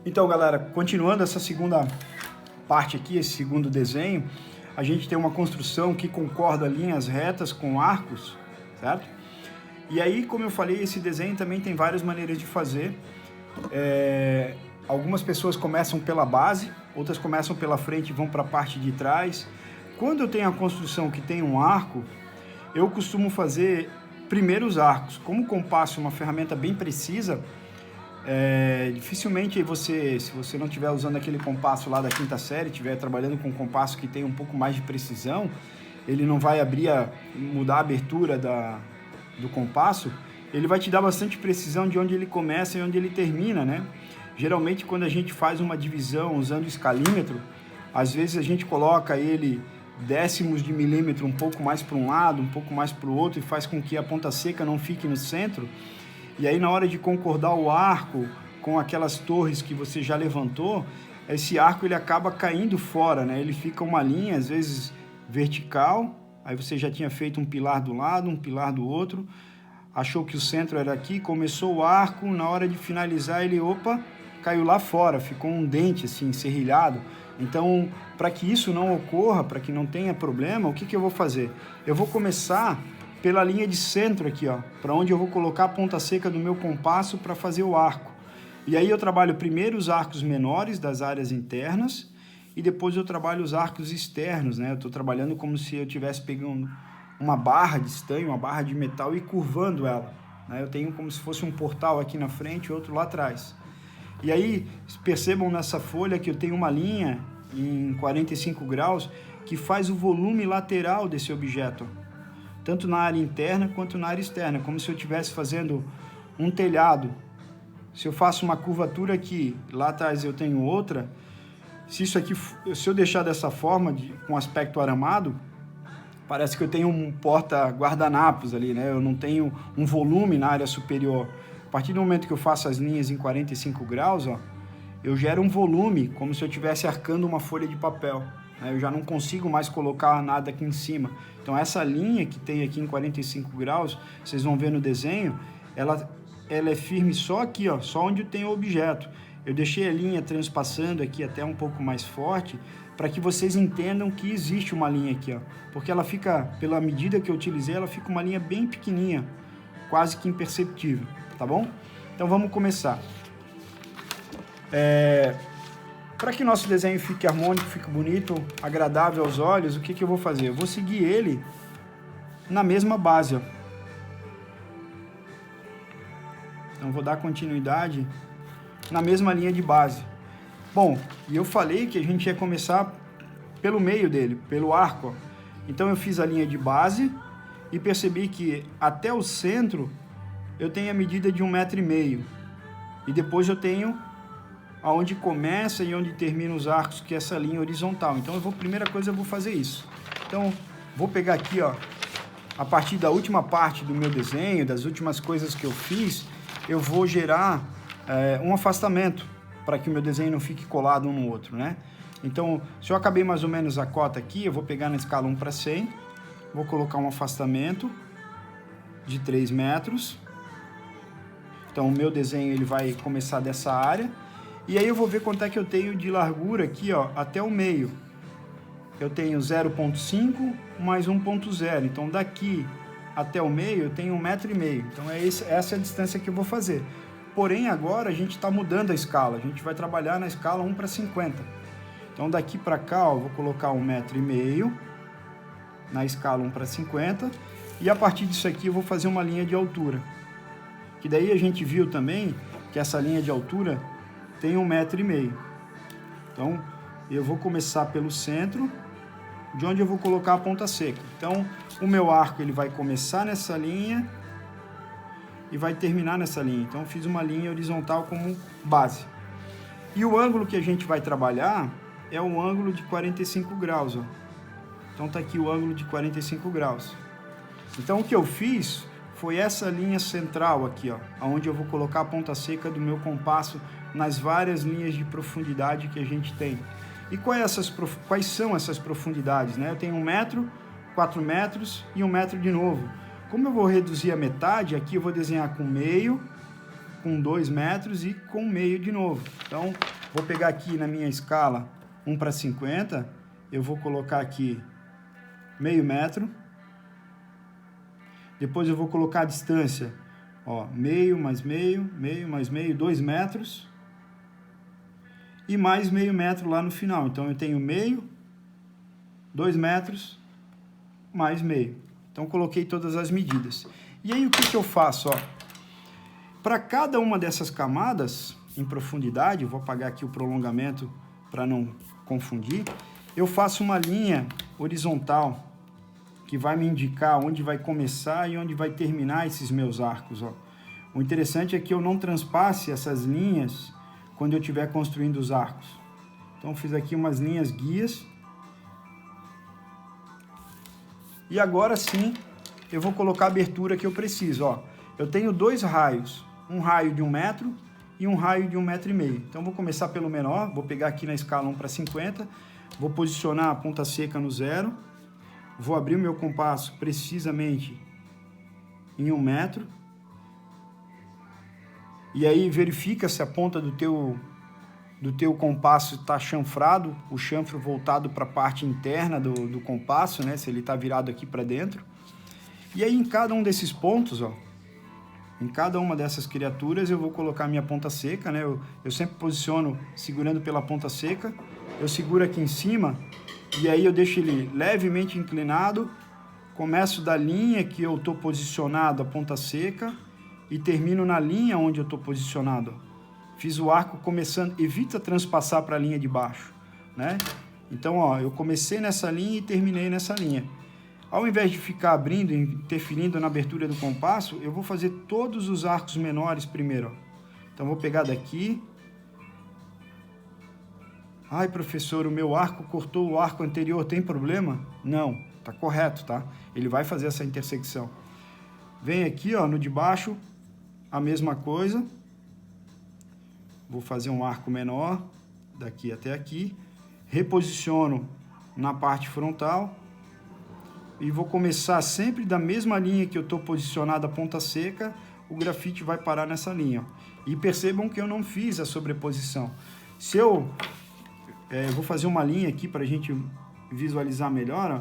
Então, galera, continuando essa segunda parte aqui, esse segundo desenho, a gente tem uma construção que concorda linhas retas com arcos, certo? E aí, como eu falei, esse desenho também tem várias maneiras de fazer. Algumas pessoas começam pela base, outras começam pela frente e vão para a parte de trás. Quando eu tenho a construção que tem um arco, eu costumo fazer primeiro os arcos. Como o compasso é uma ferramenta bem precisa, dificilmente você, se você não estiver usando aquele compasso lá da quinta série, estiver trabalhando com um compasso que tem um pouco mais de precisão, ele não vai mudar a abertura do compasso, ele vai te dar bastante precisão de onde ele começa e onde ele termina, né? Geralmente, quando a gente faz uma divisão usando escalímetro, às vezes a gente coloca ele décimos de milímetro um pouco mais para um lado, um pouco mais para o outro, e faz com que a ponta seca não fique no centro. E aí, na hora de concordar o arco com aquelas torres que você já levantou, esse arco ele acaba caindo fora, né? Ele fica uma linha, às vezes vertical, aí você já tinha feito um pilar do lado, um pilar do outro, achou que o centro era aqui, começou o arco, na hora de finalizar ele, caiu lá fora, ficou um dente assim, serrilhado. Então, para que isso não ocorra, para que não tenha problema, o que eu vou fazer? Eu vou começar pela linha de centro aqui, ó, para onde eu vou colocar a ponta seca do meu compasso para fazer o arco. E aí eu trabalho primeiro os arcos menores das áreas internas e depois eu trabalho os arcos externos, né? Eu estou trabalhando como se eu estivesse pegando uma barra de estanho, uma barra de metal e curvando ela, né? Eu tenho como se fosse um portal aqui na frente e outro lá atrás. E aí, percebam nessa folha que eu tenho uma linha em 45 graus que faz o volume lateral desse objeto, tanto na área interna quanto na área externa, como se eu estivesse fazendo um telhado. Se eu faço uma curvatura aqui, lá atrás eu tenho outra, se eu deixar dessa forma, com aspecto aramado, parece que eu tenho um porta-guardanapos ali, né? Eu não tenho um volume na área superior. A partir do momento que eu faço as linhas em 45 graus, ó, eu gero um volume, como se eu estivesse arcando uma folha de papel, né? Eu já não consigo mais colocar nada aqui em cima. Então essa linha que tem aqui em 45 graus, vocês vão ver no desenho, ela é firme só aqui, ó, só onde tem o objeto. Eu deixei a linha transpassando aqui até um pouco mais forte, para que vocês entendam que existe uma linha aqui, ó, porque ela fica, pela medida que eu utilizei, ela fica uma linha bem pequenininha, quase que imperceptível. Tá bom? Então vamos começar. Para que nosso desenho fique harmônico, fique bonito, agradável aos olhos, o que eu vou fazer? Eu vou seguir ele na mesma base. Ó. Então vou dar continuidade na mesma linha de base. Bom, e eu falei que a gente ia começar pelo meio dele, pelo arco. Ó. Então eu fiz a linha de base e percebi que até o centro eu tenho a medida de 1,5 m. E depois eu tenho aonde começa e onde termina os arcos, que é essa linha horizontal. Então, primeira coisa, eu vou fazer isso. Então, vou pegar aqui, ó, a partir da última parte do meu desenho, das últimas coisas que eu fiz, eu vou gerar um afastamento, para que o meu desenho não fique colado um no outro, né? Então, se eu acabei mais ou menos a cota aqui, eu vou pegar na escala 1:100, vou colocar um afastamento de 3 metros. Então, o meu desenho ele vai começar dessa área. E aí eu vou ver quanto é que eu tenho de largura aqui, ó, até o meio. Eu tenho 0,5 mais 1,0. Então, daqui até o meio, eu tenho 1,5 m. Então, essa é a distância que eu vou fazer. Porém, agora a gente está mudando a escala. A gente vai trabalhar na escala 1:50. Então, daqui para cá, ó, eu vou colocar 1,5 m na escala 1:50. E a partir disso aqui, eu vou fazer uma linha de altura. Que daí a gente viu também que essa linha de altura tem 1,5 m. Então, eu vou começar pelo centro, de onde eu vou colocar a ponta seca. Então, o meu arco ele vai começar nessa linha e vai terminar nessa linha. Então, eu fiz uma linha horizontal como base. E o ângulo que a gente vai trabalhar é o ângulo de 45 graus. Ó. Então, tá aqui o ângulo de 45 graus. Então, o que eu fiz foi essa linha central aqui, ó, onde eu vou colocar a ponta seca do meu compasso nas várias linhas de profundidade que a gente tem. E quais são essas profundidades? Né? Eu tenho 1 metro, 4 metros e 1 metro de novo. Como eu vou reduzir a metade, aqui eu vou desenhar com meio, com 2 metros e com meio de novo. Então, vou pegar aqui na minha escala 1:50, eu vou colocar aqui meio metro. Depois eu vou colocar a distância, ó, meio mais meio, meio mais meio, 2 metros. E mais meio metro lá no final. Então, eu tenho meio, 2 metros, mais meio. Então, coloquei todas as medidas. E aí, o que eu faço? Para cada uma dessas camadas, em profundidade, eu vou apagar aqui o prolongamento para não confundir, eu faço uma linha horizontal que vai me indicar onde vai começar e onde vai terminar esses meus arcos. Ó. O interessante é que eu não transpasse essas linhas quando eu estiver construindo os arcos. Então, fiz aqui umas linhas guias. E agora sim, eu vou colocar a abertura que eu preciso. Ó. Eu tenho 2 raios, um raio de 1 metro e um raio de 1,5 metro. Então, vou começar pelo menor, vou pegar aqui na escala 1:50, vou posicionar a ponta seca no 0, vou abrir o meu compasso precisamente em 1 metro, e aí verifica se a ponta do teu compasso está chanfrado, o chanfro voltado para a parte interna do compasso, né? Se ele está virado aqui para dentro. E aí em cada um desses pontos, ó, em cada uma dessas criaturas eu vou colocar minha ponta seca, né? Eu sempre posiciono segurando pela ponta seca, eu seguro aqui em cima e aí eu deixo ele levemente inclinado, começo da linha que eu estou posicionado, a ponta seca, e termino na linha onde eu estou posicionado. Fiz o arco começando, evita transpassar para a linha de baixo, né? Então, ó, eu comecei nessa linha e terminei nessa linha. Ao invés de ficar abrindo, interferindo na abertura do compasso, eu vou fazer todos os arcos menores primeiro. Ó. Então, vou pegar daqui. Ai, professor, o meu arco cortou o arco anterior, tem problema? Não, tá correto, tá? Ele vai fazer essa intersecção. Vem aqui, ó, no de baixo, a mesma coisa. Vou fazer um arco menor, daqui até aqui. Reposiciono na parte frontal. E vou começar sempre da mesma linha que eu estou posicionado a ponta seca, o grafite vai parar nessa linha. Ó. E percebam que eu não fiz a sobreposição. Se eu vou fazer uma linha aqui para a gente visualizar melhor, ó.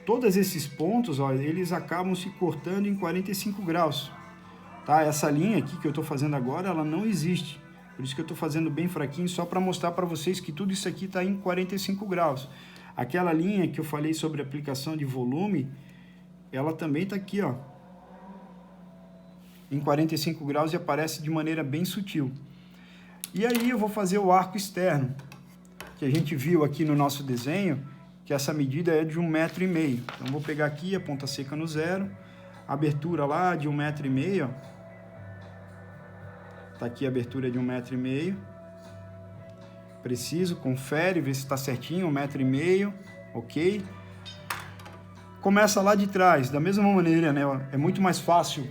Todos esses pontos, ó, eles acabam se cortando em 45 graus. Tá? Essa linha aqui que eu estou fazendo agora, ela não existe. Por isso que eu estou fazendo bem fraquinho, só para mostrar para vocês que tudo isso aqui está em 45 graus. Aquela linha que eu falei sobre aplicação de volume, ela também está aqui, ó, em 45 graus e aparece de maneira bem sutil. E aí eu vou fazer o arco externo, que a gente viu aqui no nosso desenho, que essa medida é de 1,5 metro. Então, vou pegar aqui a ponta seca no 0, abertura lá de 1,5 metro, ó. Tá aqui a abertura de 1,5 metro. Preciso, confere, vê se está certinho, 1,5 metro, ok? Começa lá de trás, da mesma maneira, né? É muito mais fácil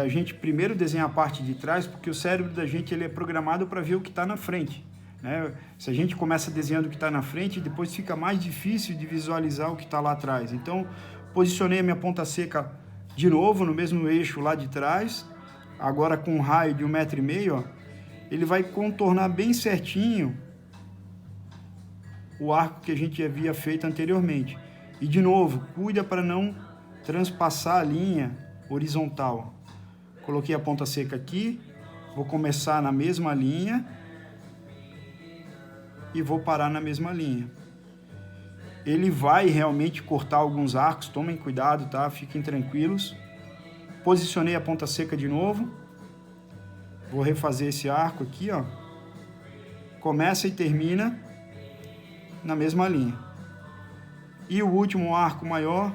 a gente primeiro desenhar a parte de trás, porque o cérebro da gente ele é programado para ver o que está na frente. Né? Se a gente começa desenhando o que está na frente, depois fica mais difícil de visualizar o que está lá atrás. Então, posicionei a minha ponta seca de novo no mesmo eixo lá de trás, agora com um raio de 1,5 metro, ó, ele vai contornar bem certinho o arco que a gente havia feito anteriormente. E de novo, cuida para não transpassar a linha horizontal. Coloquei a ponta seca aqui, vou começar na mesma linha e vou parar na mesma linha. Ele vai realmente cortar alguns arcos, tomem cuidado, tá? Fiquem tranquilos. Posicionei a ponta seca de novo. Vou refazer esse arco aqui, ó. Começa e termina na mesma linha. E o último arco maior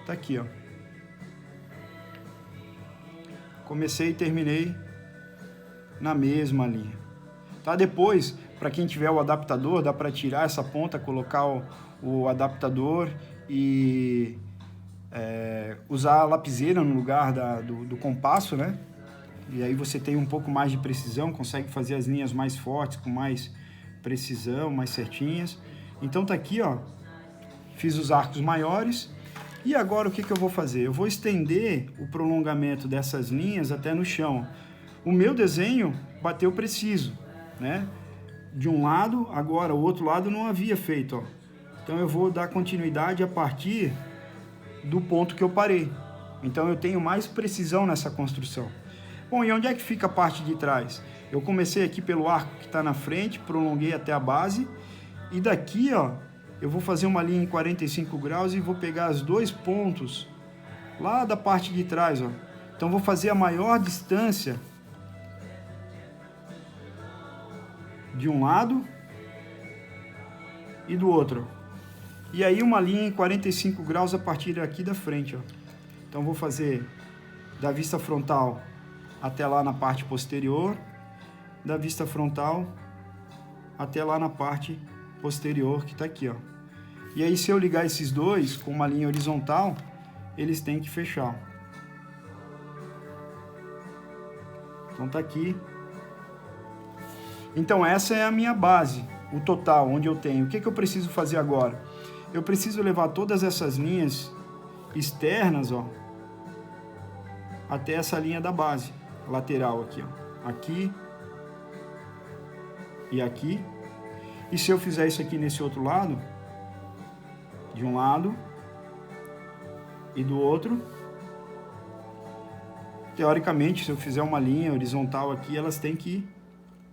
tá aqui, ó. Comecei e terminei na mesma linha. Tá? Depois, para quem tiver o adaptador, dá para tirar essa ponta, colocar o adaptador e usar a lapiseira no lugar do compasso, né? E aí você tem um pouco mais de precisão, consegue fazer as linhas mais fortes, com mais precisão, mais certinhas. Então tá aqui, ó, fiz os arcos maiores E agora o que eu vou fazer? Eu vou estender o prolongamento dessas linhas até no chão. O meu desenho bateu preciso, né? De um lado, agora o outro lado não havia feito, ó. Então eu vou dar continuidade a partir do ponto que eu parei. Então eu tenho mais precisão nessa construção. Bom, e onde é que fica a parte de trás? Eu comecei aqui pelo arco que está na frente, prolonguei até a base, e daqui, ó, eu vou fazer uma linha em 45 graus e vou pegar os dois pontos lá da parte de trás, ó. Então vou fazer a maior distância de um lado e do outro. E aí uma linha em 45 graus a partir aqui da frente, ó. Então vou fazer da vista frontal até lá na parte posterior, da vista frontal até lá na parte posterior que está aqui, ó. E aí se eu ligar esses dois com uma linha horizontal, eles têm que fechar. Então tá aqui. Então essa é a minha base, o total, onde eu tenho. O que eu preciso fazer agora? Eu preciso levar todas essas linhas externas, ó, até essa linha da base, lateral aqui, ó. Aqui e aqui. E se eu fizer isso aqui nesse outro lado, de um lado e do outro, teoricamente, se eu fizer uma linha horizontal aqui, elas têm que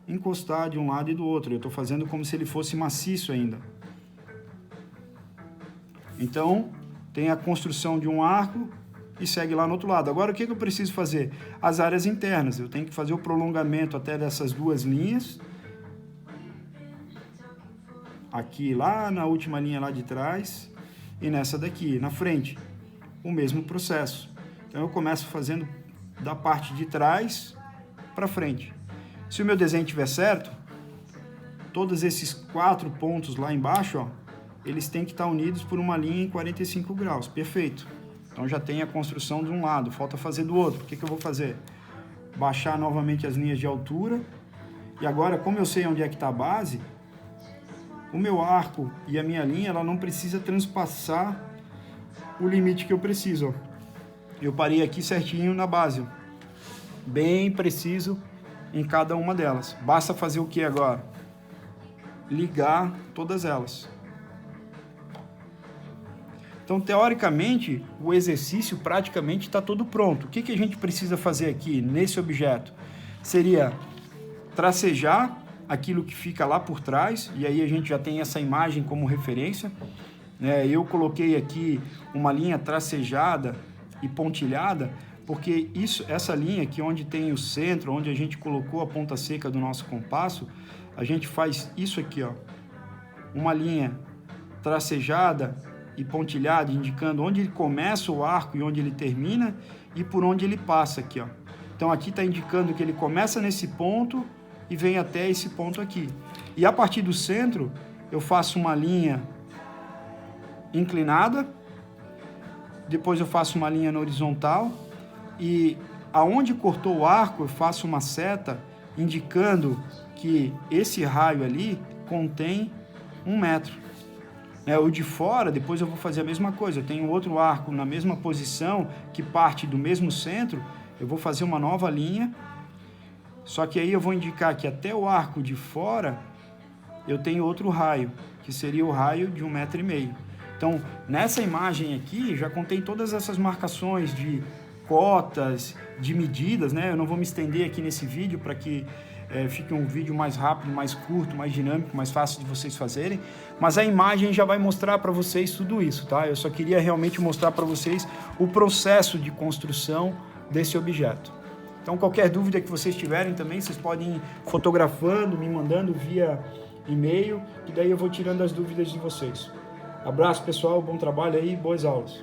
encostar de um lado e do outro. Eu estou fazendo como se ele fosse maciço ainda. Então, tem a construção de um arco e segue lá no outro lado. Agora, o que eu preciso fazer? As áreas internas. Eu tenho que fazer o prolongamento até dessas duas linhas. Aqui, lá na última linha lá de trás. E nessa daqui, na frente. O mesmo processo. Então, eu começo fazendo da parte de trás para frente. Se o meu desenho estiver certo, todos esses 4 pontos lá embaixo, ó, eles têm que estar unidos por uma linha em 45 graus. Perfeito. Então já tem a construção de um lado, falta fazer do outro. O que eu vou fazer? Baixar novamente as linhas de altura. E agora, como eu sei onde é que está a base, o meu arco e a minha linha, ela não precisa transpassar o limite que eu preciso. Ó. Eu parei aqui certinho na base. Ó. Bem preciso em cada uma delas. Basta fazer o que agora? Ligar todas elas. Então, teoricamente, o exercício praticamente está todo pronto. O que a gente precisa fazer aqui, nesse objeto? Seria tracejar aquilo que fica lá por trás, e aí a gente já tem essa imagem como referência. Eu coloquei aqui uma linha tracejada e pontilhada, porque essa linha aqui, onde tem o centro, onde a gente colocou a ponta seca do nosso compasso, a gente faz isso aqui, ó, uma linha tracejada e pontilhada, indicando onde ele começa o arco e onde ele termina e por onde ele passa aqui, ó. Então aqui está indicando que ele começa nesse ponto e vem até esse ponto aqui. E a partir do centro, eu faço uma linha inclinada, depois eu faço uma linha na horizontal e aonde cortou o arco, eu faço uma seta indicando que esse raio ali contém 1 metro. O de fora, depois eu vou fazer a mesma coisa. Eu tenho outro arco na mesma posição, que parte do mesmo centro. Eu vou fazer uma nova linha. Só que aí eu vou indicar que até o arco de fora, eu tenho outro raio, que seria o raio de 1,5 metro. Então, nessa imagem aqui, já contém todas essas marcações de cotas, de medidas, né? Eu não vou me estender aqui nesse vídeo para que fique um vídeo mais rápido, mais curto, mais dinâmico, mais fácil de vocês fazerem, mas a imagem já vai mostrar para vocês tudo isso, tá? Eu só queria realmente mostrar para vocês o processo de construção desse objeto. Então, qualquer dúvida que vocês tiverem também, vocês podem ir fotografando, me mandando via e-mail, e daí eu vou tirando as dúvidas de vocês. Abraço, pessoal, bom trabalho aí, boas aulas.